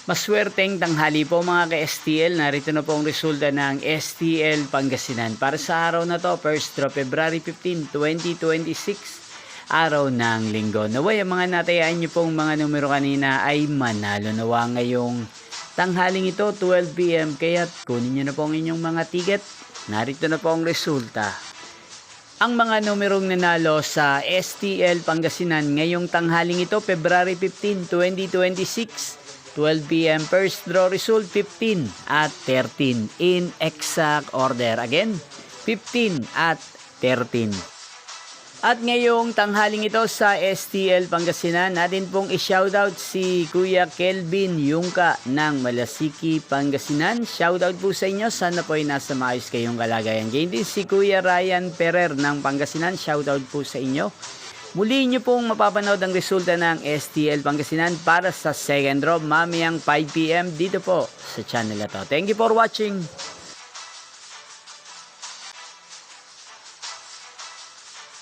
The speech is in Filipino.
Maswerteng tanghali po mga ka-STL. Narito na po ang resulta ng STL Pangasinan. Para sa araw na to, 1st draw February 15, 2026, araw ng linggo. Naway ang mga natayaan nyo pong mga numero kanina ay manalo nawa ngayong tanghaling ito, 12 PM. Kaya kunin nyo na po ang inyong mga ticket. Narito na po ang resulta. Ang mga numerong nanalo sa STL Pangasinan ngayong tanghaling ito, February 15, 2026, 12 PM, first draw result 15 at 13 in exact order. Again, 15 at 13. At ngayong tanghaling ito sa STL Pangasinan, natin pong i-shoutout si Kuya Kelvin Yungka ng Malasiki, Pangasinan. Shoutout po sa inyo. Sana po ay nasa maayos kayong kalagayan. Ganyan din si Kuya Ryan Ferrer ng Pangasinan. Shoutout po sa inyo. Muli nyo pong mapapanood ang resulta ng STL Pangasinan para sa second draw mamayang 5 PM dito po sa channel na to. Thank you for watching.